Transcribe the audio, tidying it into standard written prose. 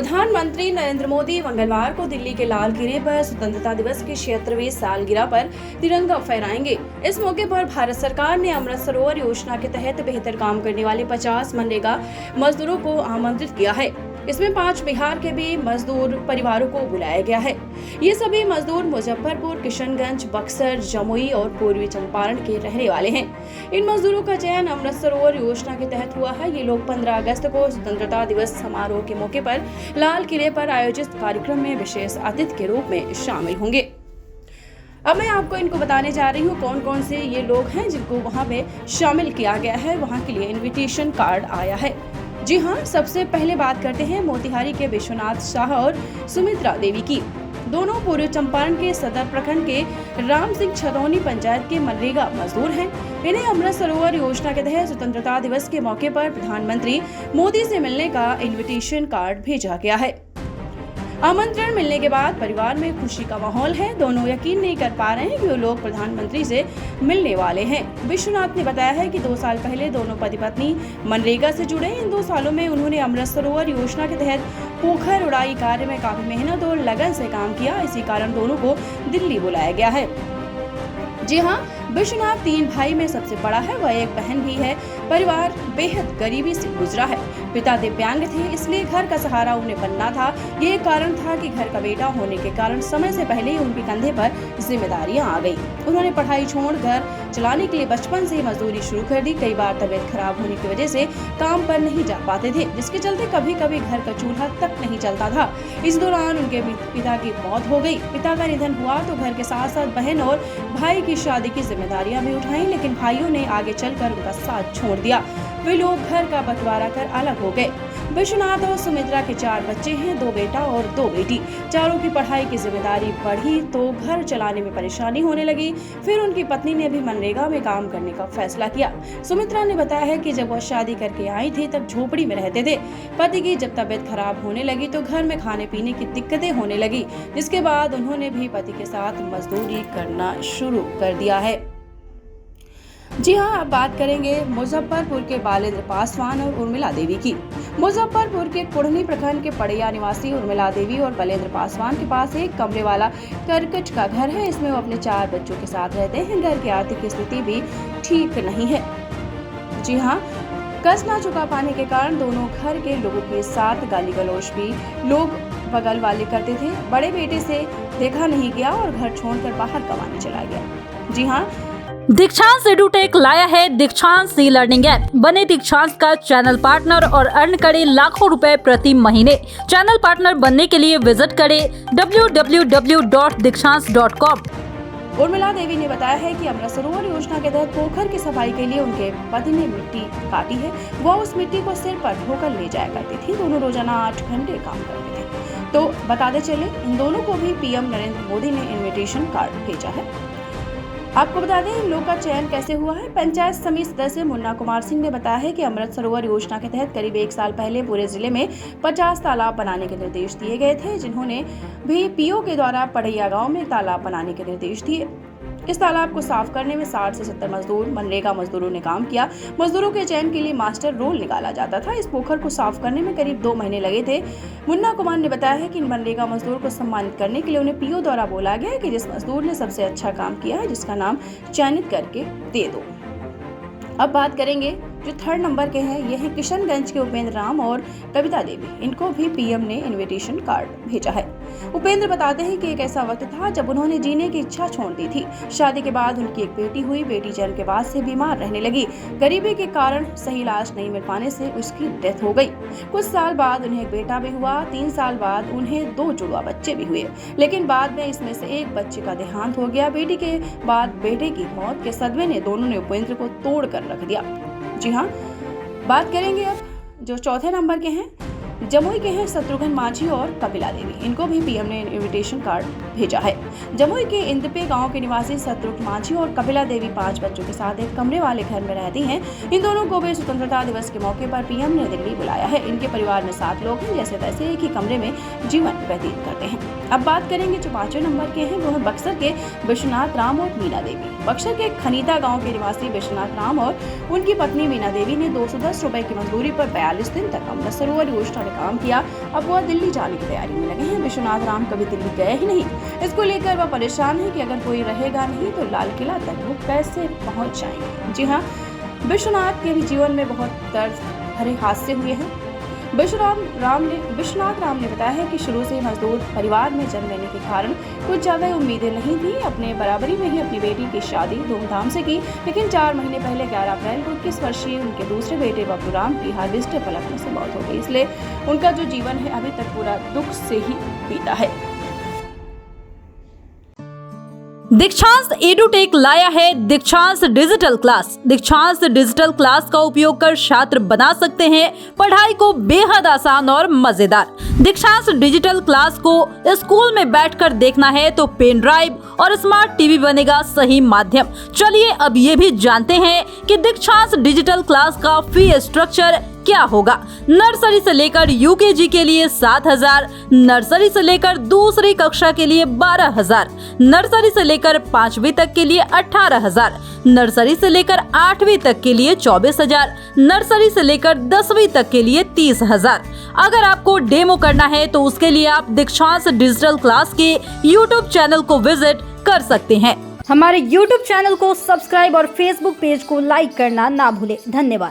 प्रधानमंत्री नरेंद्र मोदी मंगलवार को दिल्ली के लाल किले पर स्वतंत्रता दिवस की 76वीं सालगिरह पर तिरंगा फहराएंगे। इस मौके पर भारत सरकार ने अमृत सरोवर योजना के तहत बेहतर काम करने वाले 50 मनरेगा मजदूरों को आमंत्रित किया है। इसमें 5 बिहार के भी मजदूर परिवारों को बुलाया गया है। ये सभी मजदूर मुजफ्फरपुर, किशनगंज, बक्सर, जमुई और पूर्वी चंपारण के रहने वाले हैं। इन मजदूरों का चयन अमृत सरोवर योजना के तहत हुआ है। ये लोग 15 अगस्त को स्वतंत्रता दिवस समारोह के मौके पर लाल किले पर आयोजित कार्यक्रम में विशेष अतिथि के रूप में शामिल होंगे। अब मैं आपको इनको बताने जा रही हूँ कौन कौन से ये लोग हैं जिनको वहाँ पे शामिल किया गया है, वहाँ के लिए इन्विटेशन कार्ड आया है। जी हाँ, सबसे पहले बात करते हैं मोतिहारी के विश्वनाथ शाह और सुमित्रा देवी की। दोनों पूर्वी चंपारण के सदर प्रखंड के राम सिंह छतौनी पंचायत के मनरेगा मजदूर हैं। इन्हें अमृत सरोवर योजना के तहत स्वतंत्रता दिवस के मौके पर प्रधानमंत्री मोदी से मिलने का इन्विटेशन कार्ड भेजा गया है। आमंत्रण मिलने के बाद परिवार में खुशी का माहौल है। दोनों यकीन नहीं कर पा रहे हैं कि वो लोग प्रधानमंत्री से मिलने वाले हैं। विश्वनाथ ने बताया है कि 2 साल पहले दोनों पति पत्नी मनरेगा से जुड़े। इन 2 सालों में उन्होंने अमृत सरोवर योजना के तहत पोखर उड़ाई कार्य में काफी मेहनत और लगन से काम किया। इसी कारण दोनों को दिल्ली बुलाया गया है। जी हाँ, विश्वनाथ 3 भाई में सबसे बड़ा है, वह एक बहन भी है। परिवार बेहद गरीबी से गुजरा है। पिता दिव्यांग थे, इसलिए घर का सहारा उन्हें बनना था। ये कारण था कि घर का बेटा होने के कारण समय से पहले ही उनके कंधे पर जिम्मेदारियां आ गई। उन्होंने पढ़ाई छोड़ घर चलाने के लिए बचपन से ही मजदूरी शुरू कर दी। कई बार तबीयत खराब होने की वजह से काम पर नहीं जा पाते थे, जिसके चलते कभी कभी घर का चूल्हा तक नहीं चलता था। इस दौरान उनके पिता की मौत हो गई। पिता का निधन हुआ तो घर के साथ साथ बहन और भाई की शादी की जिम्मेदारियां भी उठाई, लेकिन भाइयों ने आगे चलकर उनका साथ छोड़ दिया। वे लोग घर का बंटवारा कर अलग हो गए। विश्वनाथ और सुमित्रा के 4 बच्चे हैं, 2 बेटा और 2 बेटी। चारों की पढ़ाई की जिम्मेदारी बढ़ी तो घर चलाने में परेशानी होने लगी। फिर उनकी पत्नी ने भी मनरेगा में काम करने का फैसला किया। सुमित्रा ने बताया है कि जब वह शादी करके आई थी तब झोपड़ी में रहते थे। पति की जब तबीयत खराब होने लगी तो घर में खाने पीने की दिक्कतें होने लगी, जिसके बाद उन्होंने भी पति के साथ मजदूरी करना शुरू कर दिया है। जी हाँ, अब बात करेंगे मुजफ्फरपुर के बालेंद्र पासवान और उर्मिला देवी की। मुजफ्फरपुर के कुढ़नी प्रखंड के पड़ैया निवासी उर्मिला देवी और बालेंद्र पासवान के पास एक कमरे वाला करकट का घर है। इसमें वो अपने 4 बच्चों के साथ रहते हैं। घर की आर्थिक स्थिति भी ठीक नहीं है। जी हाँ, कर्ज ना चुका पाने के कारण दोनों घर के लोगों के साथ गाली गलौज भी लोग बगल वाले करते थे। बड़े बेटे से देखा नहीं गया और घर छोड़कर बाहर कमाने चला गया। जी हाँ, दीक्षांत एडुटेक लाया है दीक्षांत ई लर्निंग ऐप। बने दीक्षांत का चैनल पार्टनर और अर्न करें लाखों रुपए प्रति महीने। चैनल पार्टनर बनने के लिए विजिट करें www.dikshans.com। उर्मिला देवी ने बताया है कि अमृत सरोवर योजना के तहत पोखर की सफाई के लिए उनके पति ने मिट्टी काटी है। वह उस मिट्टी को सिर पर ढोकर ले जाया करती थी। दोनों रोजाना 8 घंटे काम करते थे। तो बताते चले, इन दोनों को भी पीएम नरेंद्र मोदी ने इन्विटेशन कार्ड भेजा है। आपको बता दें इन लोगों का चयन कैसे हुआ है। पंचायत समिति सदस्य मुन्ना कुमार सिंह ने बताया है कि अमृत सरोवर योजना के तहत करीब 1 साल पहले पूरे जिले में 50 तालाब बनाने के निर्देश दिए गए थे, जिन्होंने भी पीओ के द्वारा पड़ैया गांव में तालाब बनाने के निर्देश दिए। इस तालाब को साफ करने में 60 से 70 मजदूर मनरेगा मजदूरों ने काम किया। मजदूरों के चयन के लिए मास्टर रोल निकाला जाता था। इस पोखर को साफ करने में करीब 2 महीने लगे थे। मुन्ना कुमार ने बताया है कि इन मनरेगा मजदूर को सम्मानित करने के लिए उन्हें पीओ द्वारा बोला गया है कि जिस मजदूर ने सबसे अच्छा काम किया है जिसका नाम चयनित करके दे दो। अब बात करेंगे जो 3rd नंबर के हैं, ये हैं किशनगंज के उपेंद्र राम और कविता देवी। इनको भी पीएम ने इन्विटेशन कार्ड भेजा है। उपेंद्र बताते हैं कि एक ऐसा वक्त था जब उन्होंने जीने की इच्छा छोड़ दी थी। शादी के बाद उनकी एक बेटी हुई। बेटी जन्म के बाद से बीमार रहने लगी। गरीबी के कारण सही इलाज नहीं मिल पाने से उसकी डेथ हो गई। कुछ साल बाद उन्हें एक बेटा भी हुआ। 3 साल बाद उन्हें 2 जुड़वा बच्चे भी हुए, लेकिन बाद में इसमें से एक बच्चे का देहांत हो गया। बेटी के बाद बेटे की मौत के सदमे ने दोनों ने उपेंद्र को तोड़ कर रख दिया। जी हाँ, बात करेंगे अब जो 4थे नंबर के हैं, जमुई के हैं शत्रुघ्न माझी और कपिला देवी। इनको भी पीएम ने इन्विटेशन कार्ड भेजा है। जमुई के इंदपे गांव के निवासी शत्रुघ्न माझी और कपिला देवी 5 बच्चों के साथ एक कमरे वाले घर में रहती हैं। इन दोनों को भी स्वतंत्रता दिवस के मौके पर पीएम ने दिल्ली बुलाया है। इनके परिवार में 7 लोग हैं, जैसे तैसे एक ही कमरे में जीवन व्यतीत करते हैं। अब बात करेंगे जो 5वें नंबर के हैं, वो है बक्सर के विश्वनाथ राम और मीना देवी। बक्सर के खनीता गाँव के निवासी विश्वनाथ राम और उनकी पत्नी मीना देवी ने 210 रुपए की मजदूरी पर 42 दिन तक अमृत सरोवर योजना काम किया, अब वह दिल्ली जाने की तैयारी में लगे हैं। विश्वनाथ राम कभी दिल्ली गए ही नहीं। इसको लेकर वह परेशान है कि अगर कोई रहेगा नहीं तो लाल किला तक वो कैसे पहुंच जाएंगे। जी हाँ, विश्वनाथ के भी जीवन में बहुत दर्द भरे हादसे हुए हैं। विश्वनाथ राम ने बताया है कि शुरू से मजदूर परिवार में जन्म लेने के कारण कुछ ज़्यादा उम्मीदें नहीं थी। अपने बराबरी में ही अपनी बेटी की शादी धूमधाम से की, लेकिन 4 महीने पहले 11 अप्रैल को 21 वर्षीय उनके दूसरे बेटे बबलूराम की हार्वेस्टर पलटने से मौत हो गई। इसलिए उनका जो जीवन है अभी तक पूरा दुख से ही बीता है। दीक्षांत एडुटेक लाया है दीक्षांत डिजिटल क्लास। दीक्षांत डिजिटल क्लास का उपयोग कर छात्र बना सकते हैं पढ़ाई को बेहद आसान और मजेदार। दीक्षांत डिजिटल क्लास को स्कूल में बैठकर देखना है तो पेन ड्राइव और स्मार्ट टीवी बनेगा सही माध्यम। चलिए अब ये भी जानते हैं कि दीक्षांत डिजिटल क्लास का फी स्ट्रक्चर क्या होगा। नर्सरी से लेकर यूकेजी के लिए 7,000, नर्सरी से लेकर दूसरी कक्षा के लिए 12,000, नर्सरी से लेकर 5वीं तक के लिए 18,000, नर्सरी से लेकर 8वीं तक के लिए 24,000, नर्सरी से लेकर 10वीं तक के लिए 30,000। अगर आपको डेमो करना है तो उसके लिए आप दीक्षांत डिजिटल क्लास के YouTube चैनल को विजिट कर सकते हैं। हमारे YouTube चैनल को सब्सक्राइब और Facebook पेज को लाइक करना ना भूलें। धन्यवाद।